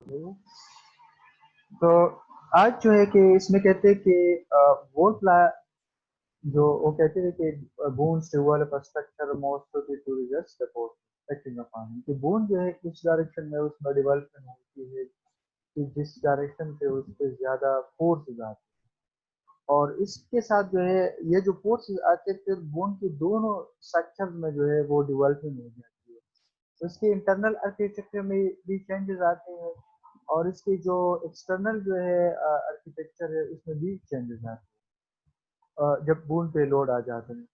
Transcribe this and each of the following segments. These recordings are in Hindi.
तो आज जो है कि इसमें कहते हैं कि वोल्ट जो वो कहते हैं कि boons develop a structure most suited to just support acting upon कि बूंद जो है किस डायरेक्शन में उसमें डेवलपमेंट होती है कि जिस डायरेक्शन पे उस पे ज्यादा फोर्स आते हैं और इसके साथ जो है ये जो फोर्स आते हैं फिर बूंद के दोनों स्ट्रक्चर में जो है वो डेवलपमेंट हो जाती है उसके इंटरनल आर्किटेक्चर में भी चेंजेस आते हैं और इसकी जो एक्सटर्नल जो है आर्किटेक्चर है उसमें भी चेंजेस आते हैं जब बूंद पे लोड आ जाते हैं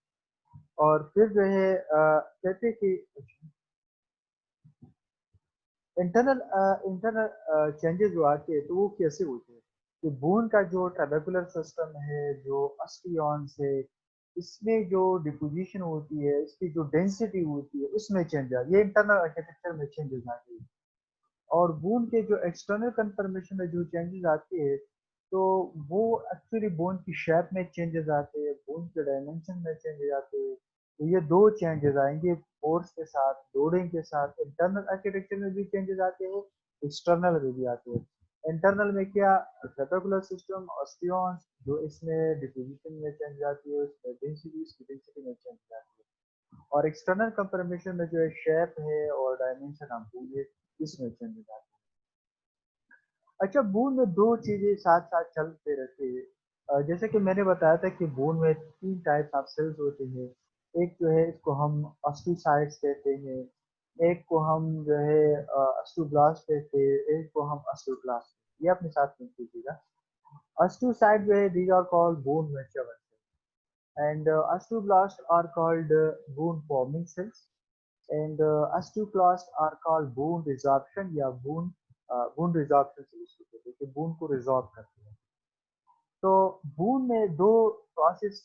और फिर जो है कहते हैं कि इंटरनल इंटरनल चेंजेस जो आते हैं तो वो कैसे होते हैं कि बूंद का जो ट्रेबेकुलर सिस्टम है जो अस्टियॉन्स है इसमें जो डिपोजिशन होती है इसकी जो डेंसिटी होती है उसमें चेंज आ ये इंटरनल आर्किटेक्चर में चेंजेस आ गई और बूंद के जो एक्सटर्नल कंफर्मेशन में जो चेंजेस आते हैं तो वो एक्चुअली बूंद की शेप में चेंजेस आते हैं बूंद के डायमेंशन में चेंजेस आते हैं तो ये दो चेंजेस आएंगे फोर्स के साथ लोडिंग के साथ इंटरनल आर्किटेक्चर में भी चेंजेस आते हैं एक्सटर्नल में भी आते हैं इंटरनल में क्या रेक्टेंगुलर सिस्टम ऑस्टियंस जो इसमें डिपोजिशन में चेंज आती है उसमें डेंसिटी में चेंज आती है और एक्सटर्नल कंफर्मेशन में जो है शेप है और डायमेंशन हम पूरे इसमें चेंज आती है अच्छा बूंद में दो चीजें साथ साथ चलते रहते हैं जैसे कि मैंने बताया था कि बूंद में तीन टाइप्स ऑफ सेल्स होते हैं एक जो है इसको हम अस्टोसाइट्स कहते हैं एक को हम जो है अस्टोब्लास्ट कहते हैं एक को हम अस्टोब्लास्ट ये अपने साथ में कीजिएगा अस्टोसाइट जो है these are called bone mature and osteoblasts are called bone forming cells and osteoclasts are called bone resorption या bone resorption cells को कहते हैं कि bone को resorb करते हैं तो bone में दो प्रोसेस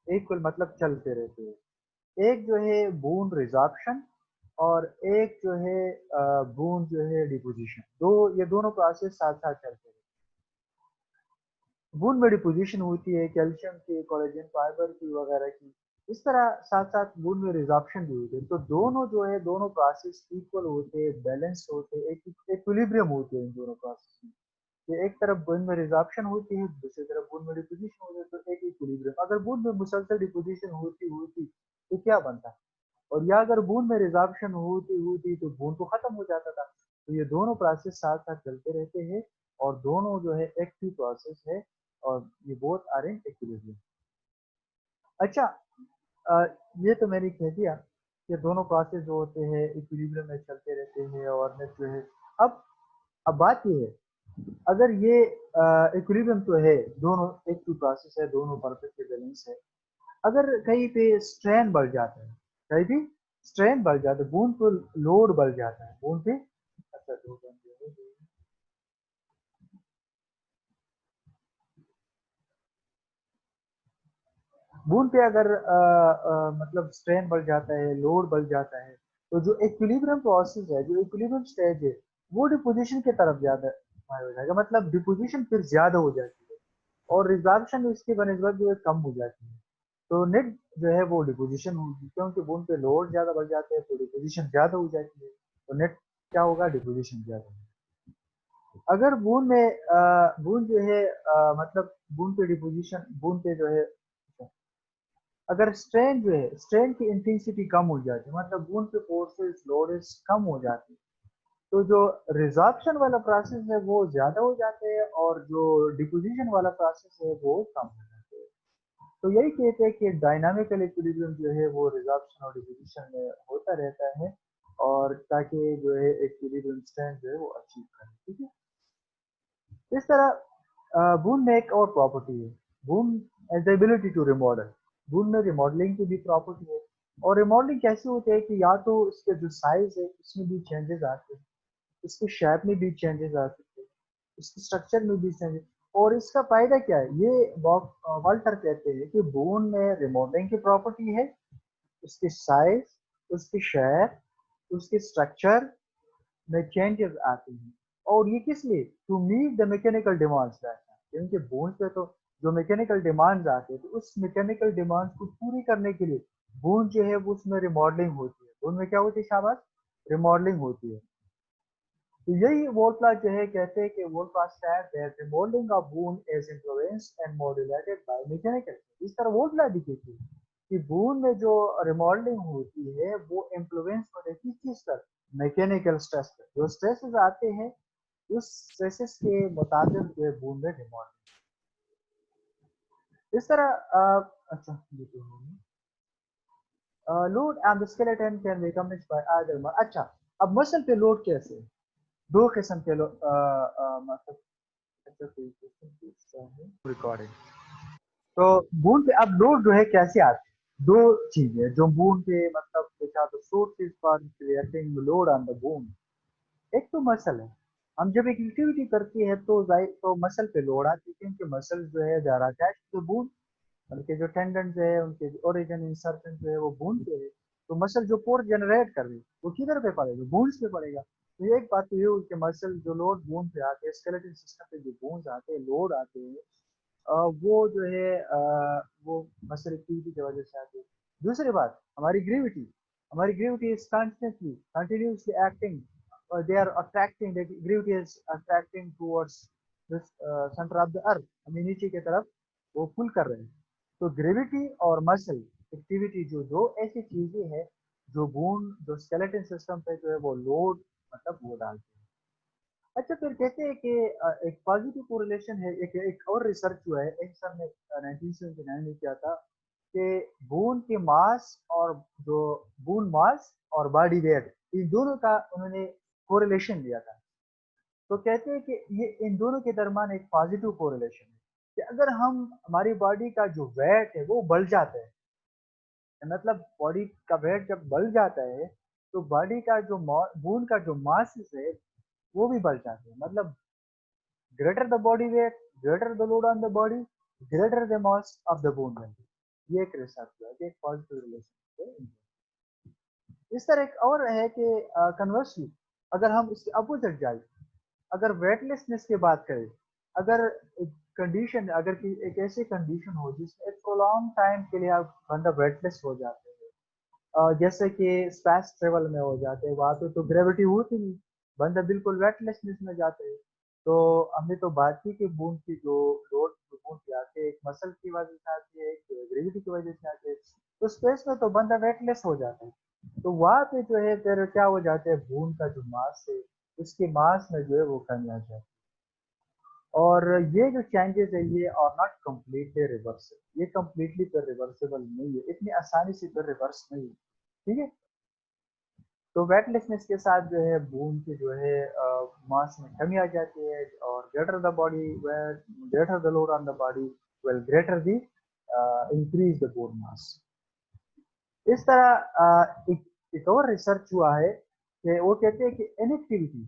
एक मतलब चलते रहते हैं एक जो है bone resorption और एक जो है bone जो है डिपोजिशन दो ये दोनों प्रोसेस साथ साथ चलते हैं बूंद में डिपोजिशन होती है कैल्शियम की कोलेजन फाइबर की वगैरह की इस तरह साथ साथ बूंद में रिजॉर्प्शन भी होती है तो दोनों जो है दोनों प्रोसेस इक्वल होते हैं बैलेंस होते हैं एक इक्विलिब्रियम होते हैं इन दोनों प्रोसेस में कि एक तरफ बूंद में रिजॉर्प्शन होती है दूसरी तरफ बूंद में डिपोजिशन होती है तो एक इक्विलिब्रियम अगर बूंद में मुसलसल डिपोजिशन होती होती तो क्या बनता और या अगर बूंद में रिजॉर्प्शन होती होती तो बूंद तो खत्म हो जाता था तो ये दोनों प्रोसेस साथ साथ चलते रहते हैं और दोनों जो है एक्टिव प्रोसेस है और ये बोथ आर इन इक्विलिब्रियम अच्छा अ, ये तो मैंने कह दिया कि दोनों प्रोसेस जो होते हैं इक्विलिब्रियम में चलते रहते हैं और नेक्स्ट जो है अब बात ये है अगर ये इक्विलिब्रियम तो है दोनों एक टू प्रोसेस है दोनों परफेक्टली बैलेंस है अगर कहीं पे स्ट्रेन बढ़ जाता है कहीं भी स्ट्रेन बढ़ जाता है बूंद पे लोड बढ़ जाता है बूंद पे अच्छा दो बन गए बूंद पे अगर मतलब स्ट्रेन बढ़ जाता है लोड बढ़ जाता है तो जो इक्विलिब्रियम प्रोसेस है जो इक्विलिब्रियम स्टेज है वो डिपोजिशन की तरफ ज्यादा हो जाएगा मतलब डिपोजिशन फिर ज्यादा हो जाती है और रिजॉर्प्शन इसकी बनस्बत जो है कम हो जाती है तो नेट जो है वो डिपोजिशन होगी क्योंकि बूंद पे लोड ज्यादा बढ़ जाते हैं तो डिपोजिशन ज्यादा हो जाती है तो नेट क्या होगा डिपोजिशन ज्यादा होगा अगर बूंद में बूंद जो है मतलब बूंद पे डिपोजिशन बूंद पे जो है अगर स्ट्रेन जो है स्ट्रेन की इंटेंसिटी कम हो जाती है मतलब बूंद पे फोर्सेस लोडेस कम हो जाती है तो जो रिजॉर्प्शन वाला प्रोसेस है वो ज्यादा हो जाते हैं और जो डिपोजिशन वाला प्रोसेस है वो कम हो जाते हैं तो यही कहते हैं कि डायनामिकल इक्विलिब्रियम जो है वो रिजॉर्प्शन और डिपोजिशन में होता रहता है और ताकि जो है इक्विलिब्रियम स्ट्रेंथ जो है वो अचीव करें ठीक है इस तरह बूंद में एक और प्रॉपर्टी है बूंद एज एबिलिटी टू रिमॉडल बूंद में रिमॉडलिंग की भी प्रॉपर्टी है और रिमॉडलिंग कैसे होती है कि या तो इसके जो साइज है उसमें भी चेंजेस आते हैं इसके शेप में भी चेंजेस आ सकते हैं इसके स्ट्रक्चर में भी चेंजेस और इसका फायदा क्या है ये वाल्टर कहते हैं कि बोन में रिमॉडलिंग की प्रॉपर्टी है उसके साइज उसके शेप उसके स्ट्रक्चर में चेंजेस आते हैं और ये किस लिए to meet the mechanical demands क्योंकि बोन पे तो जो मैकेनिकल डिमांड्स आते हैं तो उस मैकेनिकल डिमांड्स को पूरी करने के लिए बोन जो है वो उसमें रिमॉडलिंग होती है बोन में क्या होती है शाबाश रिमॉडलिंग होती है तो यही वोल्टला जो है कहते हैं कि वोल्टला said that remodeling of wound is influenced and modulated by mechanical। इस तरह वोल्टला भी कहती है कि वूंड में जो रिमॉडलिंग होती है वो इन्फ्लुएंस हो रही है किस पर, मैकेनिकल स्ट्रेस पर। जो स्ट्रेसेस आते हैं उस स्ट्रेसेस के मुताबिक जो है वूंड में रिमॉडलिंग इस तरह अच्छा ये तो हो गया। Load and the skeleton can be communicated bye either. अच्छा अब मसल पे लोड कैसे है? दो किस्म के लोड मतलब रिकॉर्डिंग। तो बूंद पे अब लोड जो है कैसे आते हैं? दो चीजें जो बूंद पे मतलब देखा तो sources for creating load on the बूंद। एक तो मसल है, हम जब एक एक्टिविटी करते हैं तो तो मसल पे लोड आती है क्योंकि मसल जो है दे आर अटैच्ड टू बूंद। उनके जो टेंडन है उनके ओरिजिन इंसर्शन जो है वो बूंद पे है। तो मसल जो फोर्स जनरेट कर रही है वो किधर पे पड़ेगा, बूंद पे पड़ेगा। तो ये एक बात तो ये हुई कि मसल जो लोड बूंद पे आते हैं, स्केलेटन सिस्टम पे जो बोन्स आते हैं लोड आते हैं, वो जो है वो मसल एक्टिविटी की वजह से आती है। दूसरी बात हमारी gravity is constantly continuously acting, they are attracting, gravity is attracting towards this centre of the earth, हमें नीचे की तरफ वो पुल कर रहे हैं। तो ग्रेविटी और मसल एक्टिविटी जो दो ऐसी चीजें हैं जो बोन जो स्केलेटन सिस्टम पे जो है वो लोड मतलब वो डालते हैं। अच्छा फिर कहते हैं कि एक पॉजिटिव कोरिलेशन है, एक और रिसर्च हुआ है, एक सर ने 1979 में किया था कि बोन के मास और जो बोन मास और बॉडी वेट इन दोनों का उन्होंने कोरिलेशन लिया था। तो कहते हैं कि ये इन दोनों के दरमियान एक पॉजिटिव कोरिलेशन है कि अगर हम हमारी बॉडी का जो वेट है वो बढ़ जाता है, मतलब बॉडी का वेट जब बढ़ जाता है तो बॉडी का जो बोन का जो मास है वो भी बढ़ जाते हैं। मतलब greater the body weight, greater the load on the body, greater the mass of the bone value। ये एक रिसर्च है कि एक पॉजिटिव रिलेशन है। इस तरह एक और है कि कन्वर्सली अगर हम इसके अपोजिट जाए, अगर वेटलेसनेस की बात करें, अगर एक कंडीशन अगर कि एक ऐसी कंडीशन हो जिसमें एक प्रोलॉन्ग टाइम के लिए आप बंदा वेटलेस हो जाते हैं, जैसे कि स्पेस ट्रेवल में हो जाते हैं वहां पे तो ग्रेविटी होती नहीं, बंदा बिल्कुल वेटलेसनेस में जाते हैं। तो हमने तो बात की कि बूंद की जो लोड बूंद की आती है एक मसल की वजह से आती है, एक ग्रेविटी की वजह से आती है। तो स्पेस में तो बंदा वेटलेस हो जाता है। तो वहां पे जो है फिर क्या हो जाता है, बूंद का जो मास है उसके मास में जो है वो कमी आ जाती है। और ये जो चेंजेस है ये आर नॉट कम्प्लीटली रिवर्सेबल, ये कम्प्लीटली फिर रिवर्सेबल नहीं है, इतनी आसानी से फिर रिवर्स नहीं है। ठीक है। तो वेटलेसनेस के साथ जो है बोन की जो है मास में कमी आ जाती है और greater the body weight greater the load on the body well greater the increase the bone mass. इस तरह एक और रिसर्च हुआ है कि वो कहते हैं कि inactivity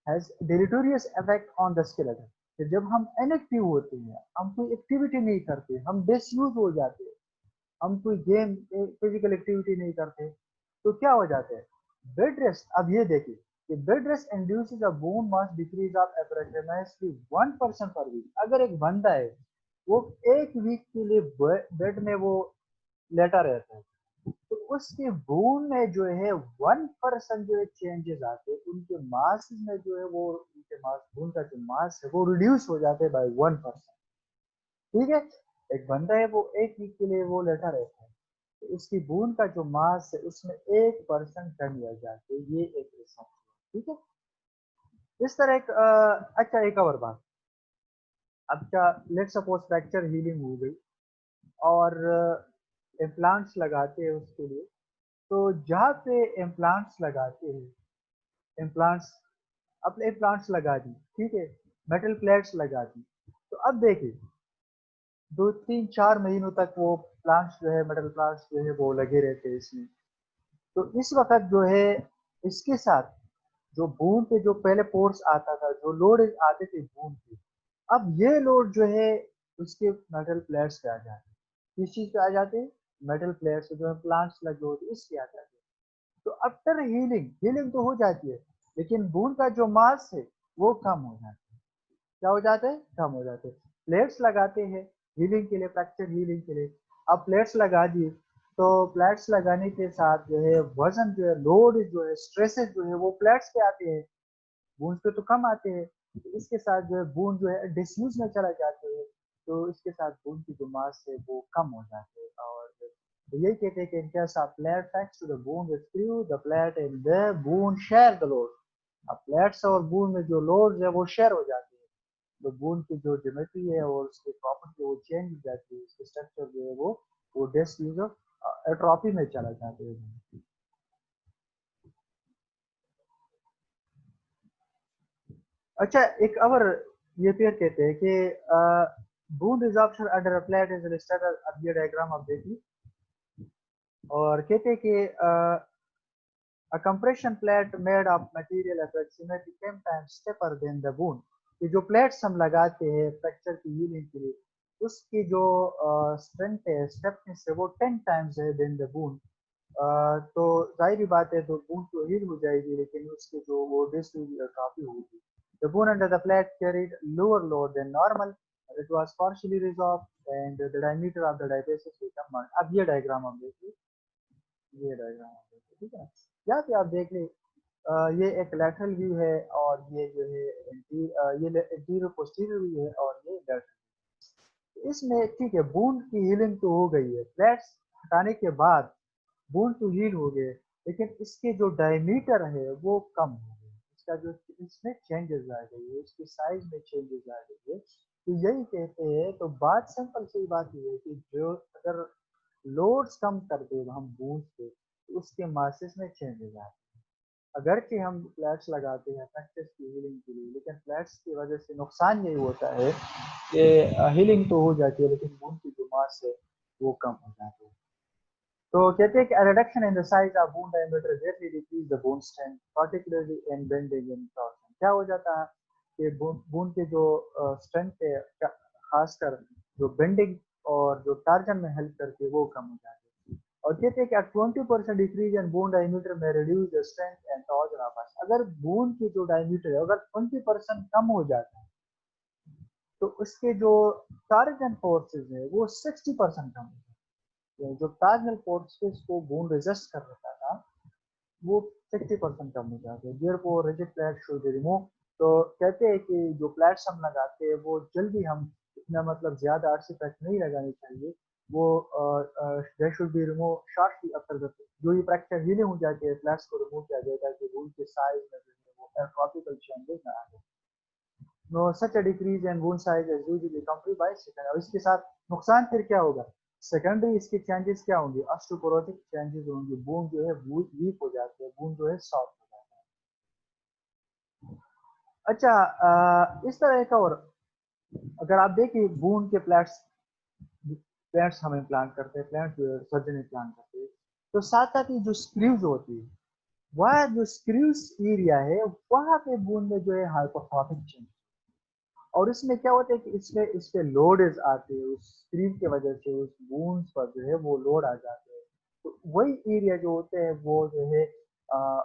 has deleterious effect on the skeleton. कि जब हम इनएक्टिव होते हैं, हम कोई एक्टिविटी नहीं करते, हम डिसयूज हो जाते हैं, हम कोई गेम फिजिकल एक्टिविटी नहीं करते, तो क्या हो जाता है, बेड रेस्ट। अब ये देखिए कि bed rest induces a bone mass decrease of approximately 1% per week. अगर एक बंदा है वो एक वीक के लिए बेड में वो लेटा रहता है तो उसके बोन में जो है 1% जो है चेंजेस आते हैं, उनके मास में जो है वो उनके मास बोन का जो मास है वो रिड्यूस हो जाते हैं बाय 1%। ठीक है। एक बंदा है वो एक वीक के लिए वो लेटा रहता है तो उसकी बोन का जो मास है उसमें 1% कमी आ जाती है। ये एक रिसर्च है। ठीक है। इस तरह एक अच्छा एक और बात। अब क्या, लेट सपोज फ्रैक्चर हीलिंग हो गई और इम्प्लांट्स लगाते हैं उसके लिए। तो जहाँ पे इम्प्लांट्स लगाते हैं, इम्प्लांट्स अपने इम्प्लांट्स लगा दी, ठीक है, मेटल प्लेट्स लगा दी। तो अब देखिए 2 3 4 महीनों तक वो प्लांट्स जो है मेटल प्लांट्स जो है वो लगे रहते हैं इसमें। तो इस वक्त जो है इसके साथ जो बूंद पे जो पहले पोर्स आता था, जो लोड आते थे बूंद पे, अब ये लोड जो है उसके मेटल प्लेट्स पे आ जाते हैं। किस चीज पे आ जाते हैं, मेटल प्लेट्स जो है प्लांट्स लगे होते हैं इसके आ जाते हैं। तो आफ्टर हीलिंग, हीलिंग तो हो जाती है लेकिन बूंद का जो मास है वो कम हो जाता है। क्या हो जाते हैं, कम हो जाते हैं। प्लेट्स लगाते हैं हीलिंग के लिए, फ्रैक्चर हीलिंग के लिए। अब प्लेट्स लगा दिए तो प्लेट्स लगाने के साथ जो है वजन जो है लोड जो है स्ट्रेसेस जो है वो प्लेट्स पे आते हैं। बूंद पे तो कम आते हैं, तो इसके साथ जो है बूंद जो है डिसयूज में चला जाते हैं, तो इसके साथ बूंद की जो मास है वो कम हो जाते हैं। और तो यही कहते हैं कि in case of plate thanks to the bone with screw, the plate and the bone share the load। अब प्लेट्स और बून में जो लोड है वो शेयर हो जाते हैं, तो बून की जो ज्योमेट्री है और उसकी प्रॉपर्टी वो चेंज हो जाती है, उसकी स्ट्रक्चर जो है वो डिसयूज एट्रोफी में चला जाते हैं। अच्छा, एक और ये पेयर कहते हैं कि bone resorption under a plate is listed, अब ये डायग्राम आप देखिए, और कहते हैं कि a compression plate made of material approximately 10 times stiffer than the bone। ये जो प्लेट्स हम लगाते हैं फ्रैक्चर की हीलिंग के लिए, उसकी जो स्ट्रेंथ है, स्टेफनेस है, वो 10 टाइम्स है देन द बून। तो जाहिर बात है तो बून तो हील हो जाएगी, लेकिन उसके जो वो डिस्क काफी होगी। The bone under the plate carried lower load than normal, it was partially resolved and the diameter of the diaphysis became marked। अब ये डायग्राम हम देखिए, ये डायग्राम आप देखिए, ठीक है। यहाँ पे आप देख ले, ये एक लेटरल व्यू है, और ये जो है ये एंटीरियर पोस्टीरियर व्यू है, और ये लेटरल। इसमें ठीक है, बूंद की हीलिंग तो हो गई है, प्लेट्स हटाने के बाद बूंद तो हील हो गए, लेकिन इसके जो डायमीटर है वो कम हो गए, इसका जो इसमें चेंजेस आ गई है, इसकी साइज में चेंजेस आ गई है। तो यही कहते हैं, तो बात सिंपल सी बात ये है कि जो अगर लोड्स कम कर दे हम बूंद पे, तो उसके मासेस में चेंजेस आते हैं। अगरचे हम फ्लैट्स लगाते हैं फ्रैक्चर्स की हीलिंग के लिए, लेकिन फ्लैट्स की वजह से नुकसान यही होता है कि हीलिंग तो हो जाती है, लेकिन बून की जो मास है वो कम हो जाती है। तो कहते हैं कि reduction in the size of boon diameter greatly decrease the bone strength particularly in bending and torsion. क्या हो जाता है कि बून के जो स्ट्रेंथ है, खासकर जो बेंडिंग और जो टार्जन में हेल्प करती है, वो कम हो जाती है। और कहते हैं कि 20% डिक्रीज इन बोन डायमीटर में reduce the strength and torsion of arch. अगर बोन की जो डायमीटर है अगर 20% कम हो जाता है, तो उसके जो टार्जन फोर्सेस है वो 60% कम हो जाता है। जो टार्जनल फोर्सेस को बोन रेजिस्ट कर रहा था, वो 60% कम हो जाते हैं। Therefore rigid plate should be remove. तो कहते हैं कि जो प्लेट्स हम लगाते हैं वो जल्दी हम इतना मतलब ज्यादा अरसे तक नहीं लगानी चाहिए, वो they should be remove shortly after the, जो ये फ्रैक्चर हीलिंग हो जाती है प्लेट्स को रिमूव किया जाए, ताकि वूल के साइज में जो है वो एट्रोफिकल चेंजेस ना आए। No such a decrease in whole size is usually accompanied by second. और इसके साथ नुकसान फिर क्या होगा, सेकेंडरी इसके चेंजेस क्या होंगे, ऑस्टियोपोरोटिक चेंजेस होंगे, बून जो है वीक हो जाते हैं, बून जो है सॉफ्ट हो जाता है। अच्छा, इस तरह का, और अगर आप देखिए बून के प्लेट्स, प्लेट्स हम इम्प्लांट करते हैं, प्लेट्स जो सर्जन इम्प्लांट करते हैं, तो साथ साथ ही जो स्क्रूज होती है, वह जो स्क्रूज एरिया है वहां पे बून में जो है हाइपोथ्रोपिक चेंज, और इसमें क्या होता है कि इसमें इस पे लोड आते हैं, उस स्क्रीन की वजह से उस बून्स पर जो है वो लोड आ जाते हैं। तो वही एरिया जो होते हैं वो जो है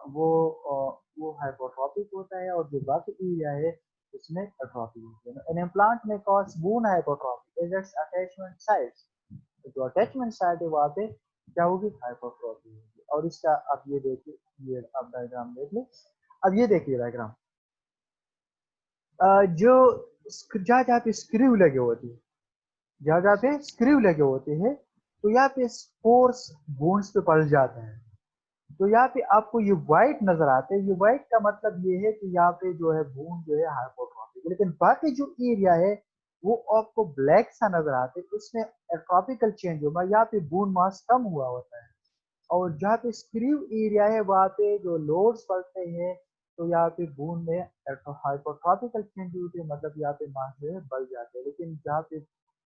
वो हाइपोट्रोपिक होता है, और जो बाकी एरिया है उसमें एट्रोफी होती है। एन इम्प्लांट में cause boon hypertrophy is it's attachment site. जो अटैचमेंट साइट है वहाँ पे क्या होगी, हाइपोट्रोफी होगी। और इसका अब ये देखिए, ये अब डायग्राम देख ले। अब ये देखिए डायग्राम, जो जहाँ जहाँ पे स्क्रू लगे होते हैं, जहाँ जहाँ पे स्क्रू लगे होते हैं, तो यहाँ पे फोर्स बोन्स पे पड़ जाता है। तो यहाँ पे आपको ये व्हाइट नजर आते हैं, ये व्हाइट का मतलब ये है कि यहाँ पे जो है बोन जो है हाइपोट्रोपिक, लेकिन बाकी जो एरिया है वो आपको ब्लैक सा नजर आते हैं, इसमें एट्रोपिकल चेंज होगा, यहाँ पे बोन मास कम हुआ होता है। और जहाँ पे स्क्रीव एरिया है वहाँ पे जो लोड्स पड़ते हैं, तो यहाँ पे बून में हाइपोट्रॉपिकल चेंज होती है, मतलब यहाँ पे मास जो है बढ़ जाते हैं। लेकिन जहाँ पे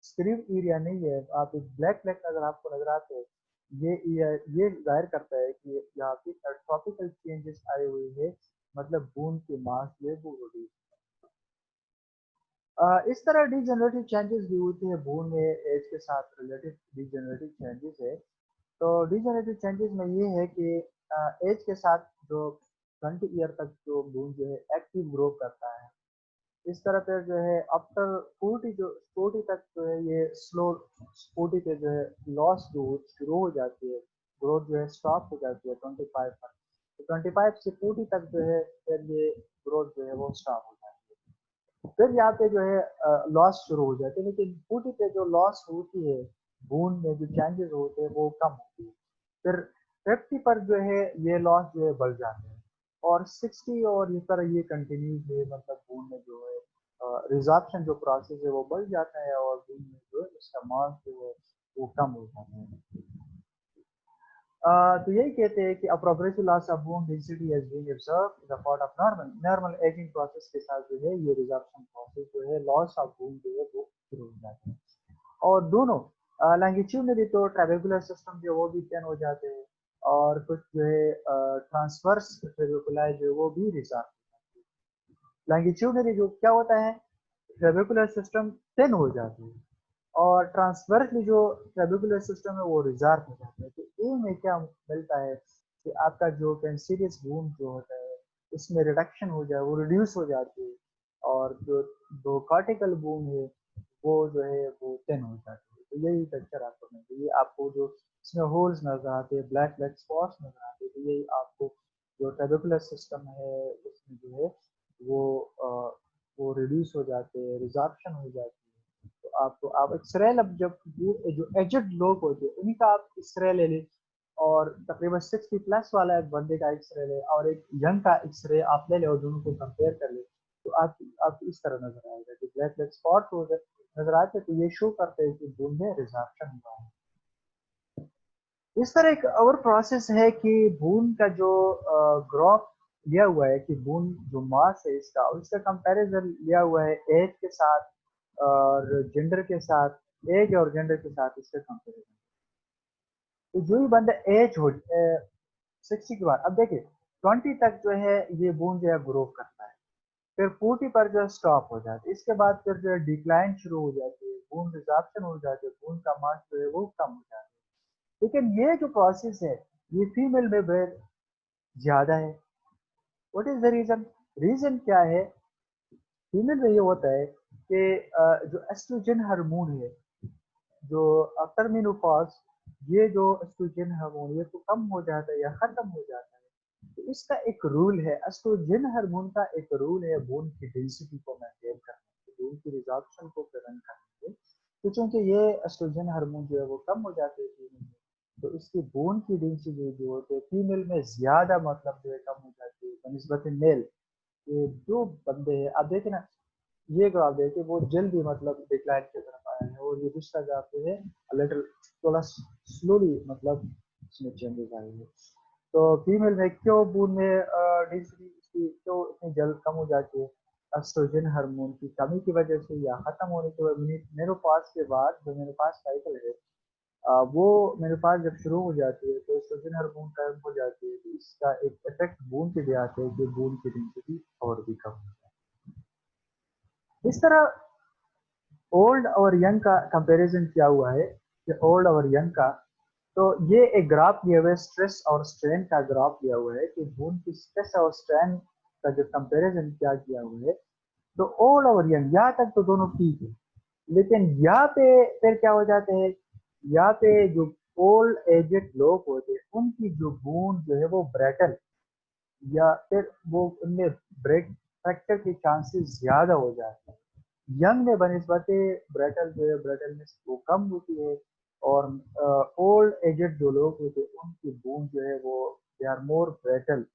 स्क्रीव एरिया नहीं है, वहाँ पे ब्लैक ब्लैक नजर आपको नजर आते हैं, ये जाहिर करता है कि यहाँ पे ट्रॉपिकल चेंजेस आए हुए हैं, मतलब बून के मास जो है वो रिड्यूस। इस तरह डिजेनरेटिव चेंजेस भी होते हैं बून में, एज के साथ रिलेटेड डिजेनरेटिव चेंजेस है। तो डिजेनरेटिव चेंजेस में ये है कि एज के साथ जो 20 ईयर तक जो बून जो है एक्टिव ग्रो करता है, इस तरह पे जो है आफ्टर 40, जो 40 तक जो है ये स्लो, 40 पे जो है लॉस जो शुरू हो जाती है, ग्रोथ जो है स्टॉप हो जाती है 25 पर। 25 से 40 तक जो है फिर ये ग्रोथ जो है वो स्टॉप हो जाती है। फिर यहाँ पे जो है लॉस शुरू हो जाते हैं, लेकिन 40 पे जो लॉस होती है, बून में जो चेंजेस होते हैं वो कम होती है। फिर 50 पर जो है ये लॉस जो है बढ़ जाते हैं, और 60 और इस तरह ये कंटिन्यूस है, मतलब बून में जो है रिजॉर्प्शन जो प्रोसेस है वो बढ़ जाता है, और बून में जो है इसका मास जो है वो कम हो जाता है। तो यही कहते हैं कि a progressive loss of bone density is being observed in the part of normal aging process के साथ जो है ये resorption process जो है loss of bone जो है वो शुरू हो जाते हैं। और दोनों लैंगिट्यूडनली तो ट्रेबेकुलर सिस्टम जो है वो भी टेन हो जाते हैं, और कुछ जो है ट्रांसवर्स ट्रेबेकुलाई जो है वो भी रिजॉर्व हो जाते हैं। लैंगिट्यूडनली जो क्या होता है, ट्रेबेकुलर सिस्टम टेन हो जाती है, और ट्रांसवर्सली जो ट्रेबेकुलर सिस्टम है वो रिजॉर्व हो जाता है। तो ए में क्या मिलता है कि आपका जो कैंसीरियस वूंड जो होता है उसमें रिडक्शन हो जाए, वो रिड्यूस हो जाती है, और जो दो कार्टिकल वूंड है वो जो है वो थिन हो जाती है। तो यही पिक्चर आपको मिलती है, आपको जो इसमें होल्स नजर आते हैं, ब्लैक ब्लैक स्पॉट्स नजर आते हैं, तो यही आपको जो ट्रेबेकुलर सिस्टम है उसमें जो है वो वो रिड्यूस हो जाते हैं, रिजॉर्प्शन हो जाती है। तो आपको आप एक्सरे अब जब जो एजेड लोग होते हैं उन्हीं का आप एक्सरे ले लें, और तकरीबन 60 प्लस वाला एक बंदे का एक्सरे ले और एक यंग का एक्सरे आप ले लें और दोनों को कंपेयर कर ले, तो आप इस तरह नजर आएगा कि ब्लैक ब्लैक स्पॉट हो गए नजर आते हैं, तो ये शो करते हैं कि बून में रिजॉर्प्शन हुआ है। इस तरह एक और प्रोसेस है कि बून का जो ग्राफ लिया हुआ है कि बून जो मास है इसका, उसका कंपैरिजन लिया हुआ है एज के साथ और जेंडर के साथ, एज और जेंडर के साथ इसका कंपैरिजन। तो जो ही बंदा एज हो 60 के बाद, अब देखिए 20 तक जो है ये बून जो है ग्रो करता है, फिर 40 पर जो स्टॉप हो जाती है, इसके बाद फिर जो है डिक्लाइन शुरू हो जाती है, बून रिजॉर्प्शन हो जाती है, बून का मास जो है वो कम हो जाता है। लेकिन ये जो प्रोसेस है ये फीमेल में बेर ज्यादा है। What is the reason? Reason क्या है? फीमेल में ये होता है कि जो एस्ट्रोजन हार्मोन है, जो आफ्टर मेनोपॉज, ये जो एस्ट्रोजन हार्मोन ये तो कम हो जाता है या खत्म हो जाता है। तो इसका एक रूल है, एस्ट्रोजन हार्मोन का एक रूल है बोन की डेंसिटी को मेंटेन करने के, बोन की रिजॉर्प्शन को प्रिवेंट करने के। तो चूंकि ये एस्ट्रोजन हार्मोन जो है वो कम हो जाते हैं फीमेल में, तो इसकी बोन की डेंसिटी जो होती है फीमेल में ज्यादा, मतलब जो है कम हो जाती है बनिस्बत मेल। ये जो बंदे हैं आप देखें ना, ये ग्राफ देखिए वो जल्दी मतलब डिक्लाइन की तरफ आया है, और ये दूसरा ग्राफ जो है लिटिल थोड़ा स्लोली मतलब इसमें चेंजेस आए हैं। तो फीमेल में क्यों बून में डेंसिटी इसकी क्यों इतनी जल्द कम हो जाती है? एस्ट्रोजन हार्मोन की कमी की वजह से या खत्म होने की वजह, मेनोपॉज के बाद जो मेनोपॉज साइकिल है, वो मेनोपॉज जब शुरू हो जाती है तो एस्ट्रोजन हार्मोन कम हो जाती है, तो इसका एक इफेक्ट बून पे भी आता है कि बून की डेंसिटी और भी कम हो जाती है। इस तरह ओल्ड और यंग का कंपैरिजन किया हुआ है कि ओल्ड और यंग का, तो ये एक ग्राफ दिया हुआ है, स्ट्रेस और स्ट्रेन का ग्राफ दिया हुआ है कि बून की स्ट्रेस और स्ट्रेन का जो कंपैरिजन क्या किया हुआ है। तो ओल्ड और यंग यहाँ तक तो दोनों ठीक है, लेकिन यहाँ पे फिर क्या हो जाते हैं, यहाँ पे जो ओल्ड एजेड लोग होते हैं उनकी जो बून जो है वो ब्रेटल, या फिर वो उनमें ब्रेक फ्रैक्चर के चांसेस ज्यादा हो जाते हैं। यंग में बनिस्बत ब्रेटल जो है ब्रेटलनेस वो कम होती है, और ओल्ड एजेड जो लोग होते हैं उनकी बून जो है वो दे आर मोर ब्रेटल।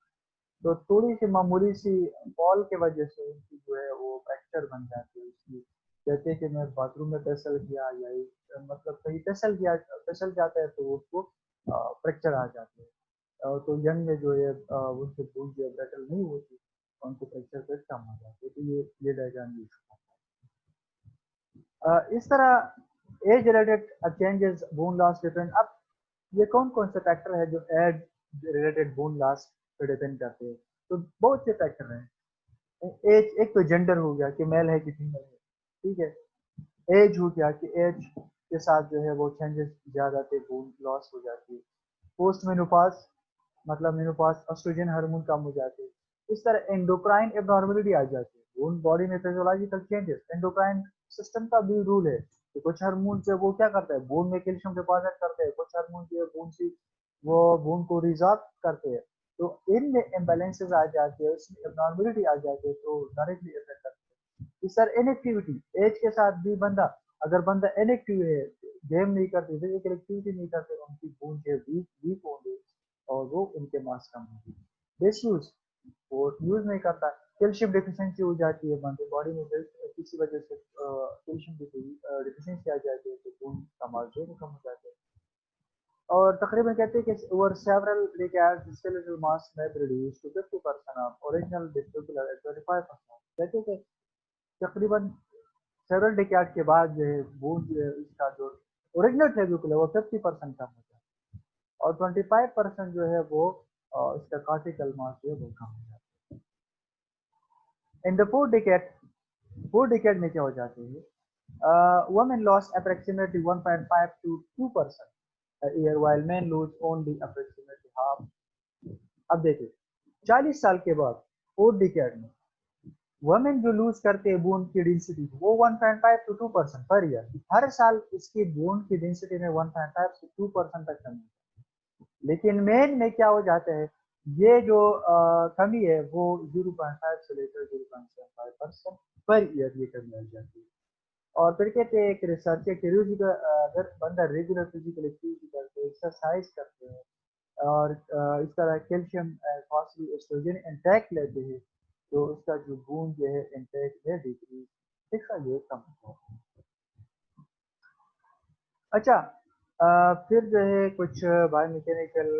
तो थोड़ी सी मामूली सी बॉल के वजह से उनकी जो है वो फ्रैक्चर बन जाती है उसकी। कहते हैं कि मैं बाथरूम में फिसल गया या मतलब कहीं फिसल जाता है तो उसको फ्रैक्चर आ जाते हैं। तो यंग में जो है उनसे बून जो है ब्रेटल नहीं होती, उनको फ्रैक्चर पे कम हो जाती है। तो ये डायग्राम यूज इस तरह age related changes bone loss depend. अब ये कौन कौन से फैक्टर है जो एज रिलेटेड बोन लॉस पे डिपेंड करते हैं? तो बहुत से फैक्टर हैं। एज, एक तो जेंडर हो गया कि मेल है कि फीमेल है, ठीक है। एज हो गया कि एज के साथ जो है वो चेंजेस ज्यादा थे, बोन लॉस हो जाती है। पोस्ट मेनोपॉज, मतलब मेनोपॉज एस्ट्रोजन हार्मोन कम हो जाते हैं। इस तरह एंडोक्राइन एबनॉर्मलिटी आ जाती है, बोन बॉडी में फिजियोलॉजिकल चेंजेस। एंडोक्राइन सिस्टम का भी रूल है कि कुछ हार्मोन से वो क्या करता है, बोन में कैल्शियम डिपॉजिट करते हैं, कुछ हार्मोन जो है बोन से वो बोन को रिजॉर्ब करते हैं। तो इनमें इम्बैलेंसेस आ जाते हैं, उसमें एबनॉर्मलिटी आ जाती है, तो डायरेक्टली इफेक्ट करते हैं। सर इनएक्टिविटी, एज के साथ भी बंदा, अगर बंदा इनएक्टिव है, गेम नहीं करते, फिजिकल एक्टिविटी नहीं करते, उनकी बोन जो वीक वीक होंगे और वो उनके मास कम होंगे। डिसयूज, वो यूज नहीं करता, कैल्शियम डिफिशियंसी हो जाती है बंदे बॉडी में, किसी वजह से कैल्शियम डिफिशियंसी आ जाती है, तो खून का मास जो है कम हो जाता है। और तकरीबन कहते हैं कि over several decades skeletal mass may be reduced to 50% of original vesicular at 25%। कहते हैं कि तकरीबन सेवरल डिकेड के बाद जो है बोन जो है इसका जो ओरिजिनल वेसिकुलर वो 50% कम हो जाता है, और 25% जो है वो इसका कार्टिकल मास जो है वो कम हो जाता है। इन द फोर्थ डिकेड में क्या हो जाते हैं, women lost approximately 1.5 to 2% a year, while men lose only approximately half। अब देखिए 40 साल के बाद फोर्थ डिकेड में वुमेन जो लूज करते हैं बोन की डेंसिटी वो 1.5 to 2% पर ईयर, हर साल इसकी बोन की डेंसिटी में 1.5 से 2% तक कमी है। लेकिन मेन में क्या हो जाता है, ये जो कमी है वो 0.5 से लेकर 0.75% पर ईयर ये कमी आ जाती है। और फिर कहते हैं एक रिसर्च है कि अगर बंदा रेगुलर फिजिकल एक्टिविटी करते हैं, एक्सरसाइज करते हैं, और इस तरह कैल्शियम फॉस्फेट एस्ट्रोजन इंटेक लेते हैं, तो उसका जो बोन जो है इंटेक है डिक्रीज, इसका ये कम होता है। अच्छा, फिर जो है कुछ बायोमैकेनिकल